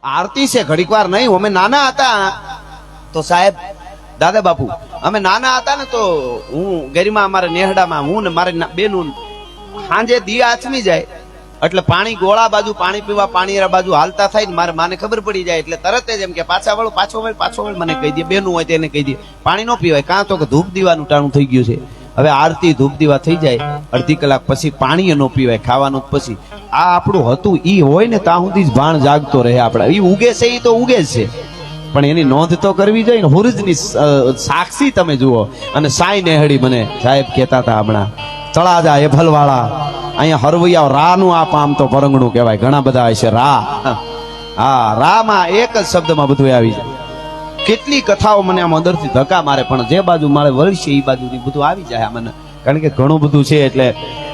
આરતી છે ઘડીક વાર નહીં. અમે નાના હતા તો સાહેબ દાદા બાપુ અમે નાના હતા ને તો હું ગરિમા અમારે નેહડામાં હું ને મારે બેનું સાંજે દિયા આચમી જાય એટલે પાણી ગોળા બાજુ પાણી પીવા પાણી બાજુ હાલતા થાય ને મારે માને ખબર પડી જાય એટલે તરત જ એમ કે પાછા વળો પાછો વળ મને કહી દે. બેનું હોય તેને કહી દે પાણી ન પીવાય. કાં તો કે ધૂપ દીવાનું ટાણું થઈ ગયું છે. હવે આરતી ધૂપ દીવા થઈ જાય અડધી કલાક પછી પાણી ન પીવાય ખાવાનું પછી. આ આપણું હતું ઈ હોય ને ત્યાં સુધી જ ભાણ જાગતો રહે આપડા. ઈ ઉગે છે ઈ તો ઉગે જ છે પણ એની નોંધ તો કરવી જોઈએ ને. હુરજની સાક્ષી તમે જુઓ. અને સાઈ નેહડી મને સાહેબ કહેતા હતા હમણાં તળાજા એભલવાળા અહીંયા હરવૈયા રા નું આ પામ તો પરંગણું કહેવાય. ઘણા બધા હશે રા. હા રા માં એક જ શબ્દમાં બધું આવી જાય. કેટલી કથાઓ મને આમ અંદરથી ધક્કા મારે પણ જે બાજુ મારે વળશે એ બાજુ બધું આવી જાય મને. કારણ કે ઘણું બધું છે એટલે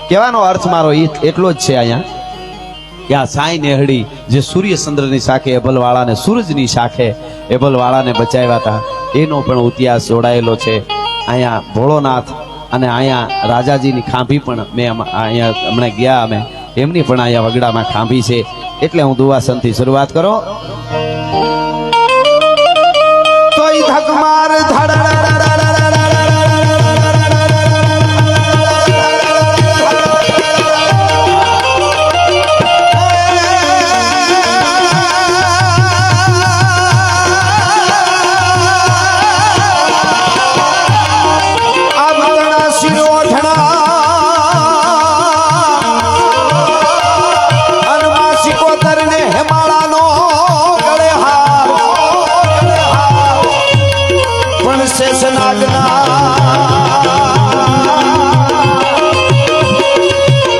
કહેવાનો અર્થ મારો એટલો જ છે અહીંયા કે આ સાઈ નેહડી જે સૂર્યચંદ્રની શાખે એભલવાળાને સૂરજની શાખે એભલવાળાને બચાવ્યા હતા એનો પણ ઇતિહાસ જોડાયેલો છે. અહીંયા ભોળોનાથ અને અહીંયા રાજાજીની ખાંભી પણ મેં અહીંયા હમણાં ગયા અમે એમની પણ અહીંયા વગડામાં ખાંભી છે. એટલે હું દુવાસનથી શરૂઆત કરો તોય ધકમાર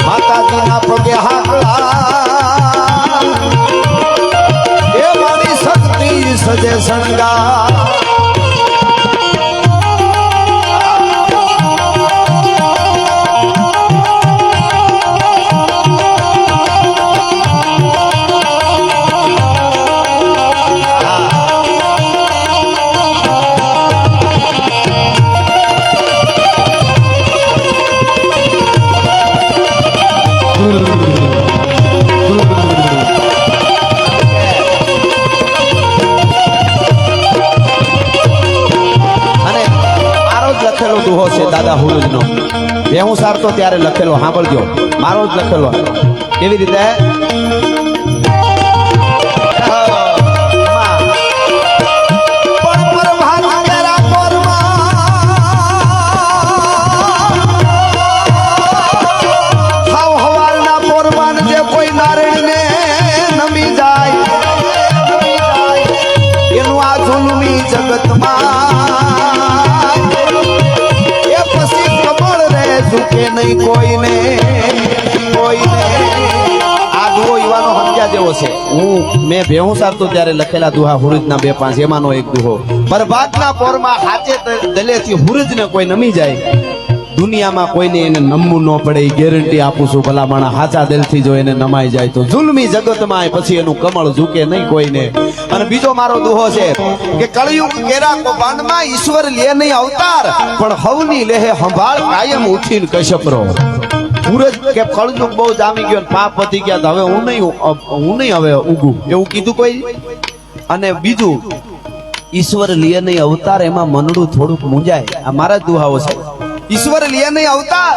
માતાજીના પગે હાકલા એ મારી શક્તિ સજે શણગા. દુહો છે દાદા હુરજનો હું સારતો ત્યારે લખેલો સાંભળજો મારો જ લખેલો. કેવી રીતે કોઈ નારાયણને નમી જાય એનું આ જુલમી જગતમાં કે નહીં કોઈને આ દુહો યુવાનો સમજ્યા જેવો છે. હું મેં ભેહું સારતો ત્યારે લખેલા દુહા હુરજના 2-5 એમાંનો એક દુહો. પ્રભાતના પોરમાં હાચે દલેથી હુરજને કોઈ નમી જાય દુનિયામાં કોઈને એને નમવું ન પડે એ ગેરંટી આપું છું. ભલા માણા હાચા દિલથી જો એને નમાઈ જાય તો જુલમી જગતમાં પછી એનું કમળ ઝૂકે નહીં કોઈને. અને બીજો મારો દુહો છે કે કળયુગ કેરા કૌભાંડમાં ઈશ્વર લે નહીં અવતાર પણ હવની લેહે સંભાળ કાયમ ઉઠીને કશ્યપરો. સૂરજ કે કળયુગ બહુ જામી ગયો ને પાપ વધી ગયા તો હવે હું નહીં હવે ઉગું એવું કીધું કોઈ. અને બીજું ઈશ્વર લે નહીં અવતાર એમાં મનડું થોડુંક મૂંઝાય. આ મારા જ દુહાઓ છે. ઈશ્વર લે નહીં અવતાર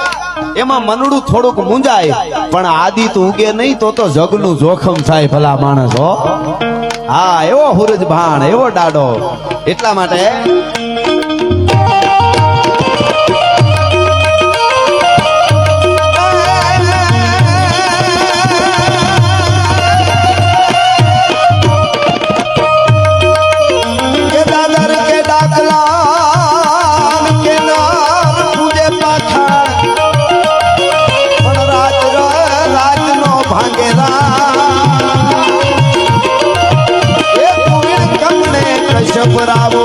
એમાં મનડું થોડુંક મૂંઝાય પણ આદિત ઉગે નહીં તો જગનું જોખમ થાય ભલા માણસ હો. હા એવો હુરજ ભાણ એવો ડાડો. એટલા માટે કશ્યપ રાવો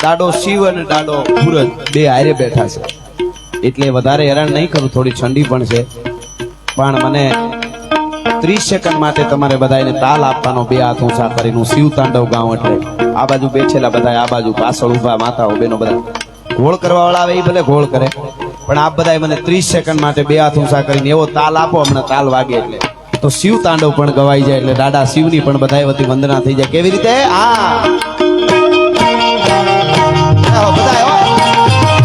દાડો શિવ અને દાડો સૂરજ બે હારે બેઠા છે એટલે વધારે હેરાન નહીં કરું, થોડી ઠંડી પણ છે, પણ મને 30 સેકન્ડ માટે તમારે બધાને તાલ આપવાનો, બે હાથ ઊંચા કરીને હું શિવ તાંડવ ગાઉં. એટલે આ બાજુ બેઠેલા બધા, આ બાજુ પાછળ ઉભા માતાઓ બેનો બધા ઘોળ કરવા વાળા આવે એ ભલે ઘોળ કરે, પણ આપ બધા મને 30 સેકન્ડ માટે બે હાથ ઊંચા કરીને એવો તાલ આપો, હમણાં તાલ વાગે એટલે તો શિવ તાંડવ પણ ગવાઈ જાય, એટલે દાદા શિવની પણ બધા વતી વંદના થઈ જાય. કેવી રીતે? હા બધા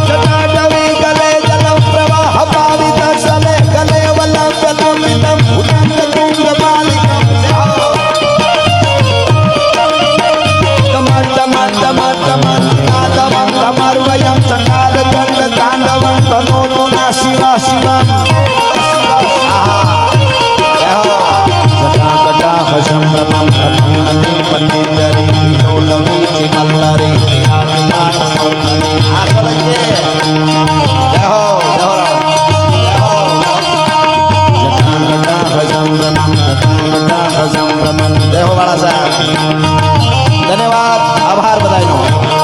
જટાટવી ગલે જલમ પ્રવાહ પાવિત સલે ગલે વલ્લમ કલમિતમ ભૂતંગ તુંગ માલિકમ તમન તમન તમન તમન તાદવં તમર્વયં સકાલ દંડ તાંડવં તનો તો ના શિવા શિવમ જટા હસમ રમમ રમમ પતિંદરી વિલોલમી ચિમલ્લરી ધન્યવાદ, આભાર બધાનો.